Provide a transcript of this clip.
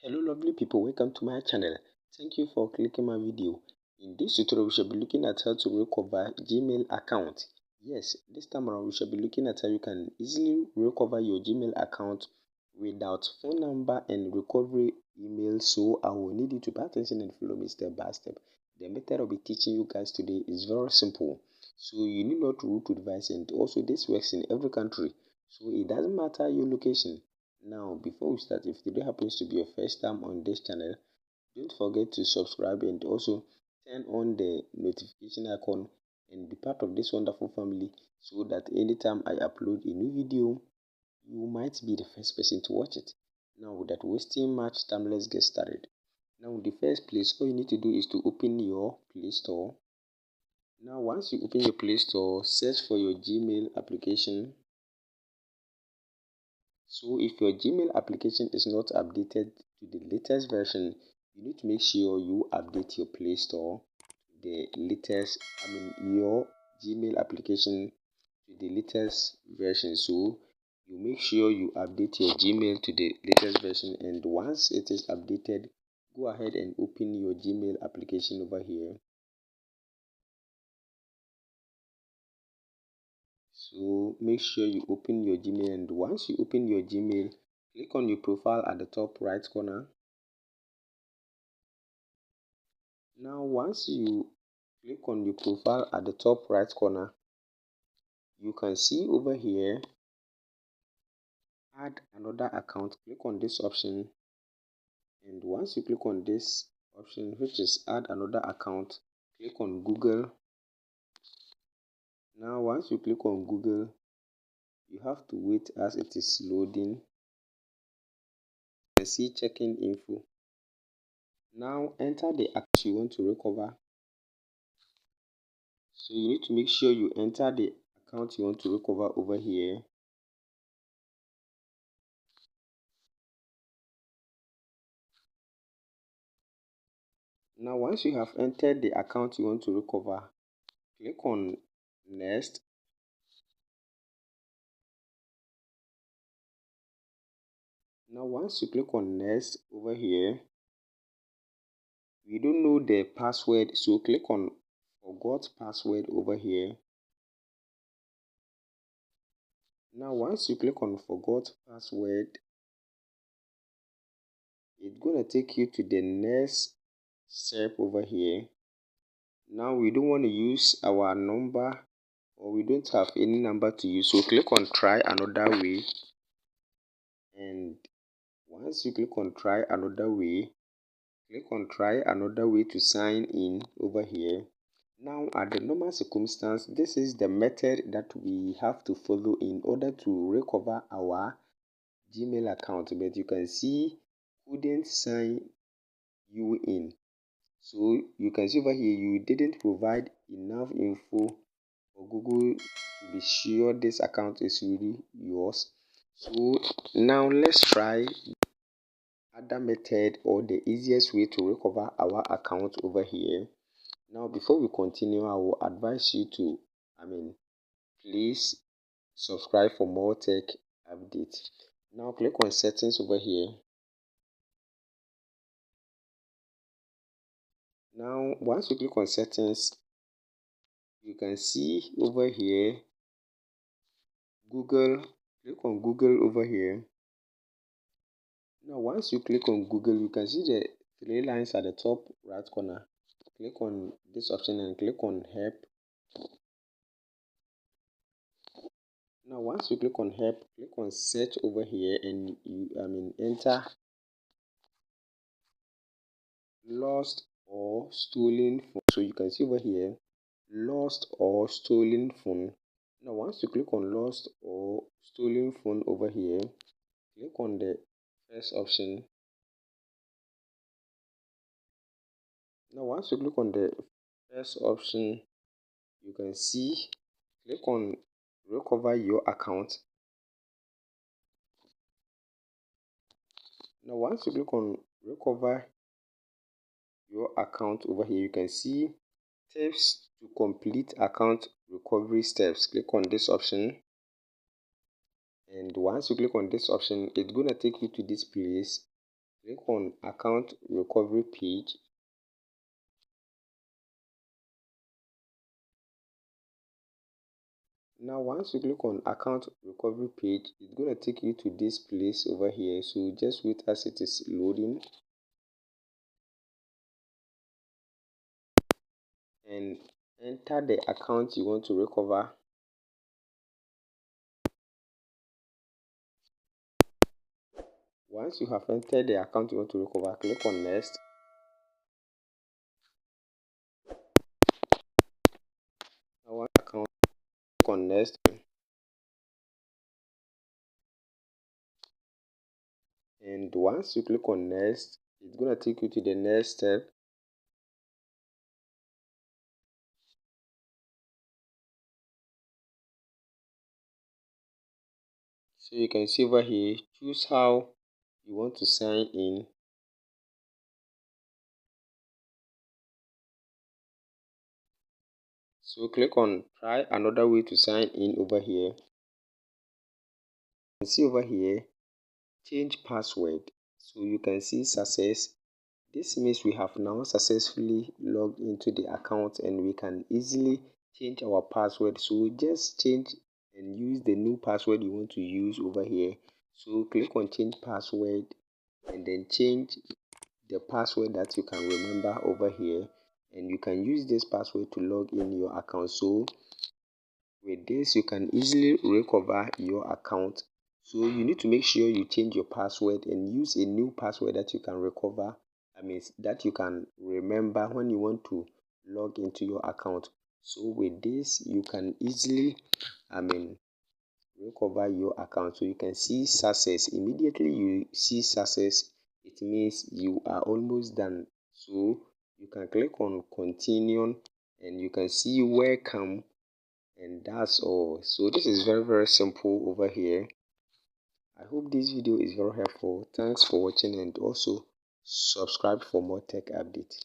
Hello lovely people, welcome to my channel. Thank you for clicking my video. In this tutorial we shall be looking at how to recover Gmail account. Yes, this time around we shall be looking at how you can easily recover your Gmail account without phone number and recovery email. So I will need you to pay attention and follow me step by step. The method I'll be teaching you guys today is very simple. So you need not root to device, and also this works in every country. So it doesn't matter your location. Now, before we start, if today happens to be your first time on this channel, don't forget to subscribe and also turn on the notification icon and be part of this wonderful family so that anytime I upload a new video, you might be the first person to watch it. Now, without wasting much time, let's get started. Now, in the first place, all you need to do is to open your Play Store. Now, once you open your Play Store, search for your Gmail application. So if your Gmail application is not updated to the latest version, you need to make sure you update your Play Store the latest, your Gmail application to the latest version. So you make sure you update your Gmail to the latest version, and once it is updated, go ahead and open your Gmail application over here. So make sure you open your Gmail, and once you open your Gmail, click on your profile at the top right corner. Now once you click on your profile at the top right corner, you can see over here add another account. Click on this option, and once you click on this option, which is add another account, click on Google. Now once you click on Google, you have to wait as it is loading. You can see check-in info. Now enter the account you want to recover. So you need to make sure you enter the account you want to recover over here. Now once you have entered the account you want to recover, click on next. Now once you click on next over here, we don't know the password, so click on forgot password over here. Now once you click on forgot password, it's gonna take you to the next step over here. Now we don't want to use our number, or we don't have any number to use, so click on try another way. And once you click on try another way, click on try another way to sign in over here. Now at the normal circumstance, this is the method that we have to follow in order to recover our Gmail account, but you can see couldn't sign you in. So you can see over here you didn't provide enough info for Google to be sure this account is really yours. So now let's try other method, or the easiest way to recover our account over here. Now before we continue, I will advise you to please subscribe for more tech updates. Now click on settings over here. Now once you click on settings, you can see over here Google. Click on Google over here. Now once you click on Google, you can see the three lines at the top right corner. Click on this option and click on help. Now once you click on help, click on search over here, and you enter lost or stolen phone. So you can see over here lost or stolen phone. Now once you click on lost or stolen phone over here, click on the first option. Now once you click on the first option, you can see click on recover your account. Now once you click on recover your account over here, you can see steps to complete account recovery steps. Click on this option, and once you click on this option, it's gonna take you to this place click on account recovery page. Now once you click on account recovery page, it's going to take you to this place over here. So just wait as it is loading and enter the account you want to recover. Once you have entered the account you want to recover, click on next. Now account, click on next. And once you click on next, it's going to take you to the next step. So you can see over here, choose how you want to sign in. So click on try another way to sign in over here. You can see over here, change password. So you can see success. This means we have now successfully logged into the account and we can easily change our password. So just change and use the new password you want to use over here. So click on change password and then change the password that you can remember over here, and you can use this password to log in your account. So with this you can easily recover your account. So you need to make sure you change your password and use a new password that you can recover, that you can remember when you want to log into your account. So with this you can easily recover your account. So you can see success. Immediately you see success, it means you are almost done. So you can click on continue and you can see welcome, and that's all. So this is very simple over here. I hope this video is very helpful. Thanks for watching, and also subscribe for more tech updates.